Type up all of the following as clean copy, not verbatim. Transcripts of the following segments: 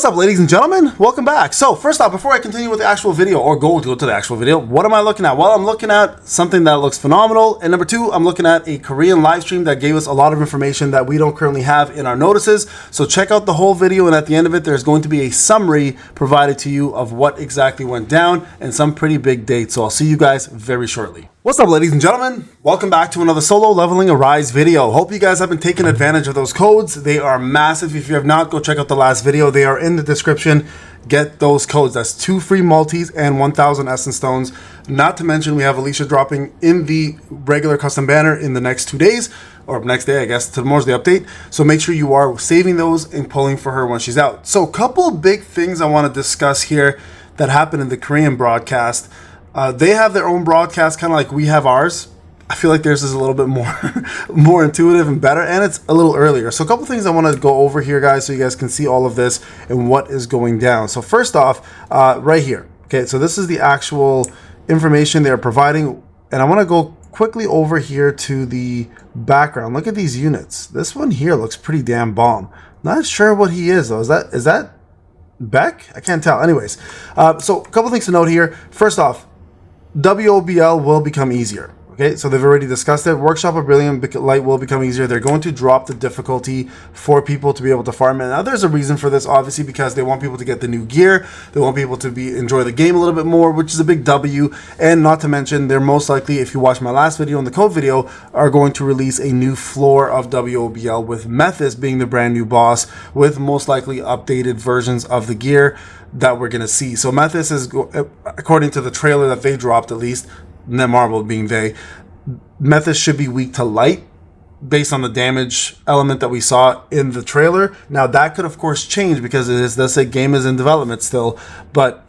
What's up, ladies and gentlemen? Welcome back. So first off, before I continue with the actual video or go to the actual video, what am I looking at? Well, I'm looking at something that looks phenomenal. And number two, I'm looking at a Korean live stream that gave us a lot of information that we don't currently have in our notices. So check out the whole video, and at the end of it, there's going to be a summary provided to you of what exactly went down and some pretty big dates. So I'll see you guys very shortly. What's up, ladies and gentlemen? Welcome back to another solo leveling Arise video. Hope you guys have been taking advantage of those codes. They are massive. If you have not, go check out the last video. They are in the description. Get those codes. That's 2 free multis and 1,000 essence stones. Not to mention, we have Alicia dropping in the regular custom banner in the next 2 days, or next day, I guess. Tomorrow's the update. So make sure you are saving those and pulling for her when she's out. So a couple big things I want to discuss here that happened in the Korean broadcast. They have their own broadcast, kind of like we have ours. I feel like theirs is a little bit more intuitive and better, and it's a little earlier. So a couple things I want to go over here, guys, so you guys can see all of this and what is going down. So first off, right here. Okay, so this is the actual information they're providing, and I want to go quickly over here to the background. Look at these units. This one here looks pretty damn bomb. Not sure what he is, though. Is that Beck? I can't tell. Anyways, so a couple things to note here. First off, WOBL will become easier. Okay, so they've already discussed it. Workshop of Brilliant Light will become easier. They're going to drop the difficulty for people to be able to farm it. Now, there's a reason for this, obviously, because they want people to get the new gear. They want people to enjoy the game a little bit more, which is a big W. And not to mention, they're most likely, if you watch my last video and the code video, are going to release a new floor of WOBL with Methys being the brand new boss, with most likely updated versions of the gear that we're going to see. So Methys is, according to the trailer that they dropped, at least, Netmarble being they, Methys should be weak to light based on the damage element that we saw in the trailer. Now that could of course change because this game is in development still, but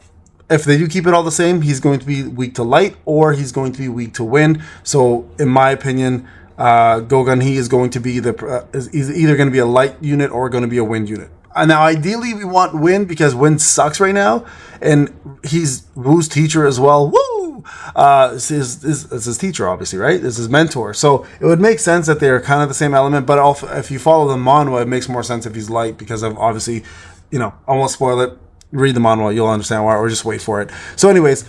if they do keep it all the same, he's going to be weak to light or he's going to be weak to wind. So in my opinion, Gogun Hee is going to be is either going to be a light unit or going to be a wind unit. Now, ideally, we want Wind because Wind sucks right now, and he's Wu's teacher as well. Woo! It's his teacher, obviously, right? It's his mentor. So it would make sense that they're kind of the same element, but also, if you follow the manhwa, it makes more sense if he's light because of, obviously, I won't spoil it. Read the manhwa, you'll understand why, or just wait for it. So anyways,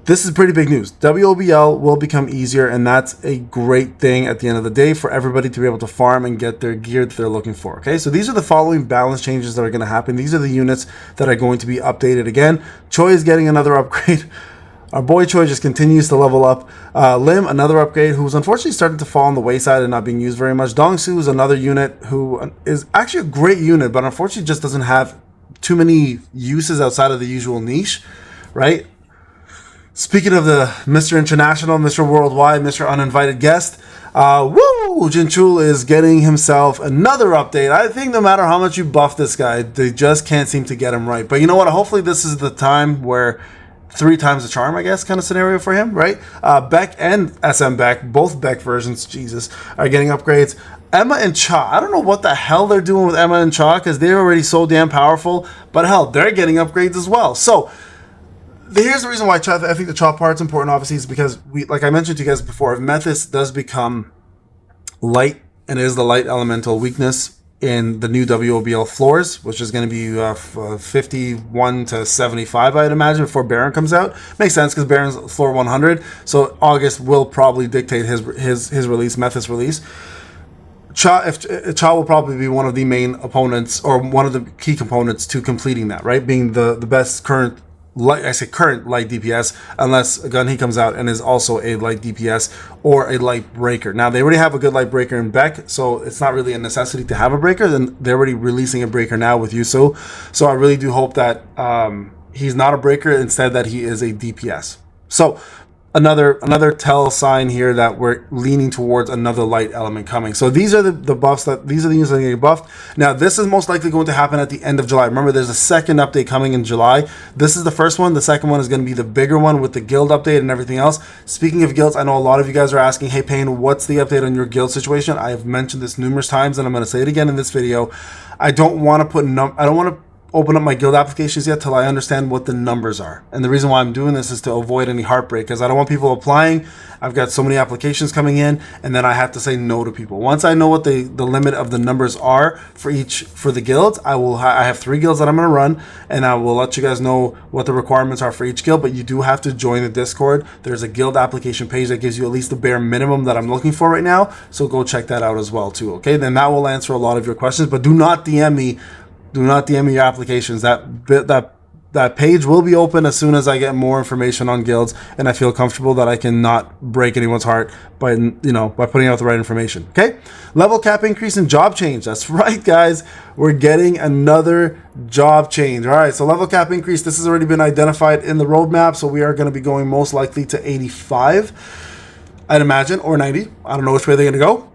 this is pretty big news. WOBL will become easier, and that's a great thing at the end of the day for everybody to be able to farm and get their gear that they're looking for. Okay, so these are the following balance changes that are going to happen. These are the units that are going to be updated again. Choi is getting another upgrade. Our boy Choi just continues to level up. Lim, another upgrade, who's unfortunately starting to fall on the wayside and not being used very much. Dongsu is another unit who is actually a great unit, but unfortunately just doesn't have too many uses outside of the usual niche, right? Speaking of the Mr. International, Mr. Worldwide, Mr. Uninvited Guest, Jinchul is getting himself another update. I think no matter how much you buff this guy, they just can't seem to get him right. But you know what? Hopefully this is the time where 3 times the charm, I guess, kind of scenario for him, right? Beck and SM Beck, both Beck versions, Jesus, are getting upgrades. Emma and Cha, I don't know what the hell they're doing with Emma and Cha because they're already so damn powerful. But hell, they're getting upgrades as well. So here's the reason why I think the Cha part's important, obviously, is because like I mentioned to you guys before, if Methys does become light and is the light elemental weakness in the new WOBL floors, which is going to be 51 to 75, I'd imagine, before Baron comes out. Makes sense because Baron's floor 100, so August will probably dictate his release, Methys release. Cha will probably be one of the main opponents or one of the key components to completing that, right? Being the best current light DPS, unless Gun Hee comes out and is also a light DPS or a light breaker. Now they already have a good light breaker in Beck, so it's not really a necessity to have a breaker. Then they're already releasing a breaker now with Yusu. So I really do hope that he's not a breaker, instead that he is a DPS. So another tell sign here that we're leaning towards another light element coming. So these are the buffs these are the units that get buffed. Now this is most likely going to happen at the end of July. Remember, there's a second update coming in July. This is the first one. The second one is going to be the bigger one with the guild update and everything else. Speaking of guilds, I know a lot of you guys are asking, hey Payne, what's the update on your guild situation? I have mentioned this numerous times and I'm going to say it again in this video. I don't want to open up my guild applications yet till I understand what the numbers are. And the reason why I'm doing this is to avoid any heartbreak, because I don't want people applying. I've got so many applications coming in, and then I have to say no to people. Once I know what the limit of the numbers are for the guilds, I have 3 guilds that I'm going to run, and I will let you guys know what the requirements are for each guild. But you do have to join the Discord. There's a guild application page that gives you at least the bare minimum that I'm looking for right now. So go check that out as well too. Okay, then that will answer a lot of your questions. But do not DM me. Do not DM me your applications. That page will be open as soon as I get more information on guilds, and I feel comfortable that I can not break anyone's heart by putting out the right information. Okay, level cap increase and job change. That's right, guys. We're getting another job change. All right, so level cap increase. This has already been identified in the roadmap, so we are going to be going most likely to 85, I'd imagine, or 90. I don't know which way they're going to go.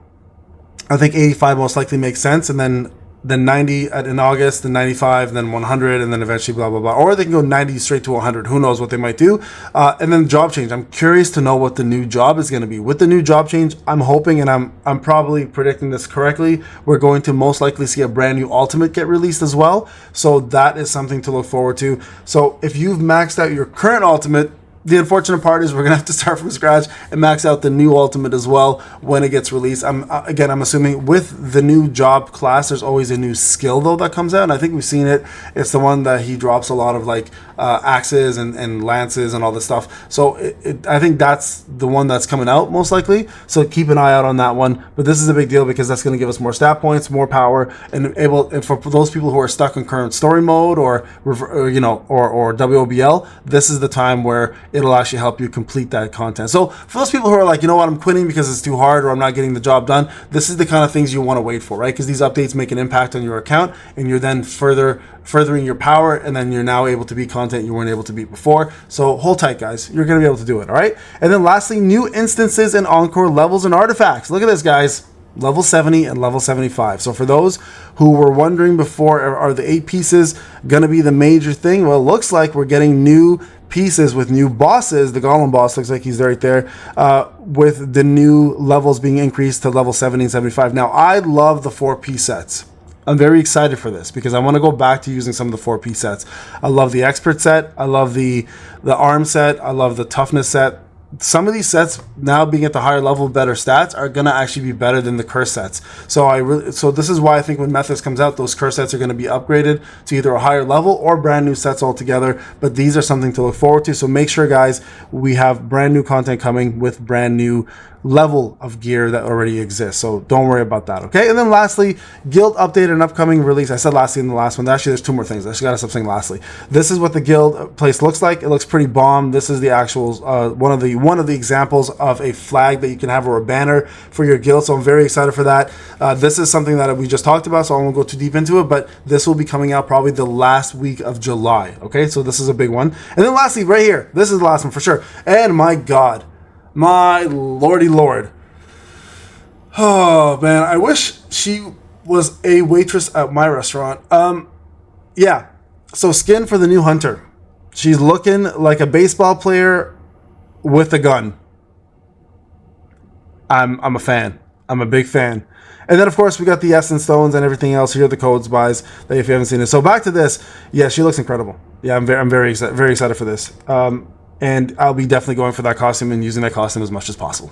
I think 85 most likely makes sense, and then 90 in August, then 95, then 100, and then eventually blah, blah, blah. Or they can go 90 straight to 100. Who knows what they might do. And then job change. I'm curious to know what the new job is going to be. With the new job change, I'm hoping, and I'm probably predicting this correctly, we're going to most likely see a brand new ultimate get released as well. So that is something to look forward to. So if you've maxed out your current ultimate, the unfortunate part is we're going to have to start from scratch and max out the new ultimate as well when it gets released. I'm assuming with the new job class, there's always a new skill, though, that comes out. And I think we've seen it. It's the one that he drops a lot of, like, axes and lances and all this stuff. So I think that's the one that's coming out most likely. So keep an eye out on that one. But this is a big deal because that's going to give us more stat points, more power, and for those people who are stuck in current story mode or WOBL, this is the time where it'll actually help you complete that content. So for those people who are like, you know what, I'm quitting because it's too hard or I'm not getting the job done, this is the kind of things you want to wait for, right? Because these updates make an impact on your account, and you're then furthering your power, and then you're now able to beat content you weren't able to beat before. So hold tight, guys. You're going to be able to do it, all right? And then lastly, new instances and encore levels and artifacts. Look at this, guys. Level 70 and level 75. So for those who were wondering before, are the 8 pieces going to be the major thing? Well, it looks like we're getting new pieces with new bosses. The Golem boss looks like he's right there, with the new levels being increased to level 70 and 75. Now, I love the 4-piece sets. I'm very excited for this because I want to go back to using some of the 4-piece sets. I love the expert set. I love the arm set. I love the toughness set. Some of these sets now being at the higher level, better stats are going to actually be better than the curse sets. So this is why I think when Methods comes out, those curse sets are going to be upgraded to either a higher level or brand new sets altogether. But these are something to look forward to. So make sure, guys, we have brand new content coming with brand new level of gear that already exists. So don't worry about that, okay? And then lastly, guild update and upcoming release. I said lastly in the last one. Actually, there's 2 more things. I just got to stop saying lastly. This is what the guild place looks like. It looks pretty bomb. This is the actual one of the examples of a flag that you can have, or a banner for your guild. So I'm very excited for that. This is something that we just talked about, so I won't go too deep into it, but this will be coming out probably the last week of July, okay? So this is a big one. And then lastly, right here, this is the last one for sure. And my God, my lordy lord. Oh, man, I wish she was a waitress at my restaurant. Yeah, so skin for the new hunter. She's looking like a baseball player with a gun. I'm a fan. I'm a big fan. And then, of course, we got the essence stones and everything else. Here are the codes buys that if you haven't seen it. So back to this. Yeah, she looks incredible. Yeah, I'm very excited for this. And I'll be definitely going for that costume and using that costume as much as possible.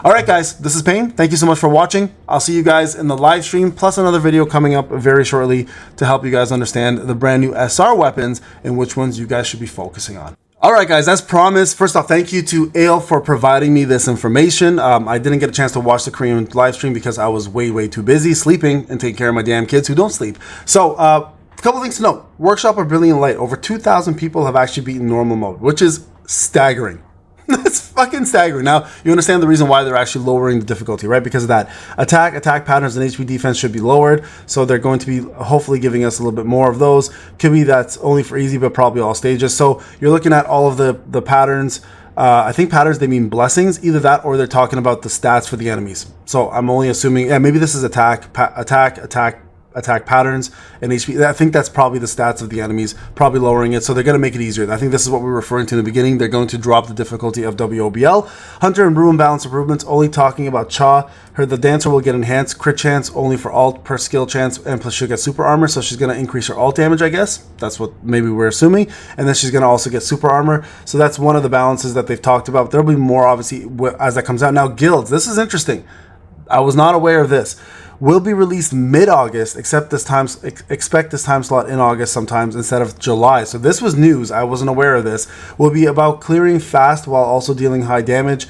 All right, guys, this is Payne. Thank you so much for watching. I'll see you guys in the live stream, plus another video coming up very shortly to help you guys understand the brand new SR weapons and which ones you guys should be focusing on. All right, guys, as promised, first off, thank you to Ale for providing me this information. I didn't get a chance to watch the Korean live stream because I was way too busy sleeping and taking care of my damn kids who don't sleep. So, a couple things to note. Workshop of Brilliant Light. Over 2,000 people have actually beaten normal mode, which is staggering. That's fucking staggering. Now, you understand the reason why they're actually lowering the difficulty, right? Because of that. Attack patterns, and HP defense should be lowered. So they're going to be hopefully giving us a little bit more of those. Could be that's only for easy, but probably all stages. So you're looking at all of the patterns. I think patterns, they mean blessings. Either that or they're talking about the stats for the enemies. So I'm only assuming, yeah, maybe this is attack, attack patterns and HP. I think that's probably the stats of the enemies, probably lowering it. So they're going to make it easier. I think this is what we were referring to in the beginning. They're going to drop the difficulty of WOBL. Hunter and Ruin balance improvements, only talking about Cha. The dancer will get enhanced crit chance only for alt per skill chance, and plus she'll get super armor, so she's going to increase her alt damage, I guess. That's what maybe we're assuming. And then she's going to also get super armor. So that's one of the balances that they've talked about. There'll be more, obviously, as that comes out. Now, guilds. This is interesting. I was not aware of this. Will be released mid-August, expect this time slot in August sometimes instead of July. So this was news. I wasn't aware of this. Will be about clearing fast while also dealing high damage.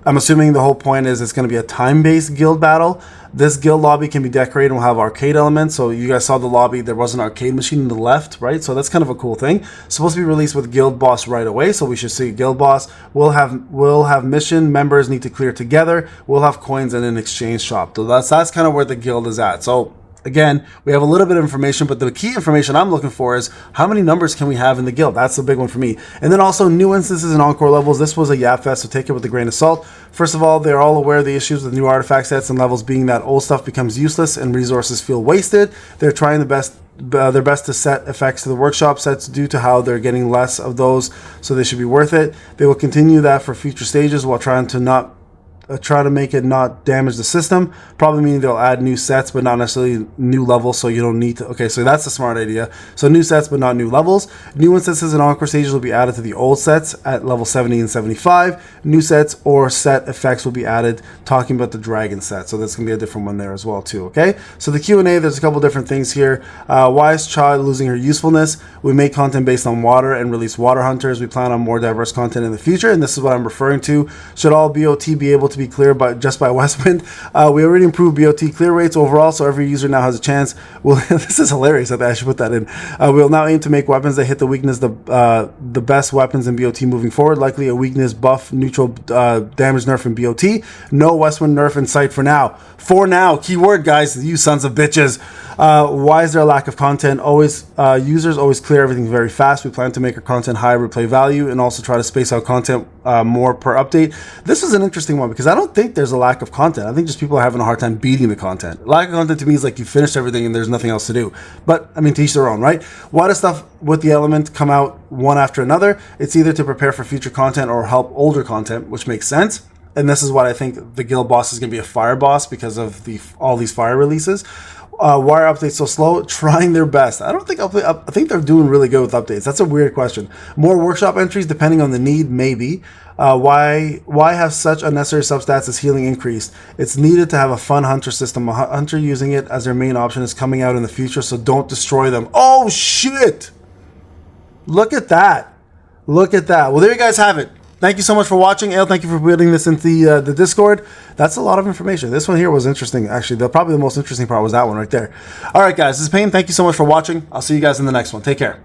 I'm assuming the whole point is it's going to be a time-based guild battle. This guild lobby can be decorated and will have arcade elements. So you guys saw the lobby, there was an arcade machine on the left, right? So that's kind of a cool thing. Supposed to be released with guild boss right away, so we should see guild boss. We'll have mission members need to clear together. We'll have coins in an exchange shop. So that's kind of where the guild is at. So again, we have a little bit of information, but the key information I'm looking for is how many numbers can we have in the guild? That's the big one for me. And then also new instances and encore levels. This was a Yap Fest, so take it with a grain of salt. First of all, they're all aware of the issues with new artifact sets and levels being that old stuff becomes useless and resources feel wasted. They're trying their best to set effects to the workshop sets due to how they're getting less of those, so they should be worth it. They will continue that for future stages while trying to try to make it not damage the system, probably meaning they'll add new sets but not necessarily new levels, so you don't need to. Okay, so that's a smart idea. So new sets but not new levels. New instances and encore stages will be added to the old sets at level 70 and 75. New sets or set effects will be added, talking about the dragon set, so that's gonna be a different one there as well too. Okay, so the Q&A, there's a couple different things here. Why is Cha losing her usefulness? We make content based on water and release water hunters. We plan on more diverse content in the future, and this is what I'm referring to. Should all BOT be able to be cleared just by Westwind? We already improved BOT clear rates overall, so every user now has a chance. This is hilarious. I should put that in. We'll now aim to make weapons that hit the weakness the best weapons in BOT moving forward. Likely a weakness buff, neutral damage nerf in BOT. No Westwind nerf in sight for now. For now, keyword guys, you sons of bitches. Why is there a lack of content? Users always clear everything very fast. We plan to make our content high replay value and also try to space out content more per update. This is an interesting one because I don't think there's a lack of content. I think just people are having a hard time beating the content. Lack of content to me is like you finished everything and there's nothing else to do. But I mean, to each their own, right? Why does stuff with the element come out one after another? It's either to prepare for future content or help older content, which makes sense. And this is what I think the guild boss is going to be, a fire boss because of all these fire releases. Why are updates so slow? Trying their best. I think they're doing really good with updates. That's a weird question. More workshop entries depending on the need, maybe. Why have such unnecessary substats as healing increased? It's needed to have a fun hunter system. A hunter using it as their main option is coming out in the future, so don't destroy them. Oh shit! Look at that. Look at that. Well, there you guys have it. Thank you so much for watching. Ale, thank you for putting this into the Discord. That's a lot of information. This one here was interesting, actually. Probably the most interesting part was that one right there. All right, guys, this is Payne. Thank you so much for watching. I'll see you guys in the next one. Take care.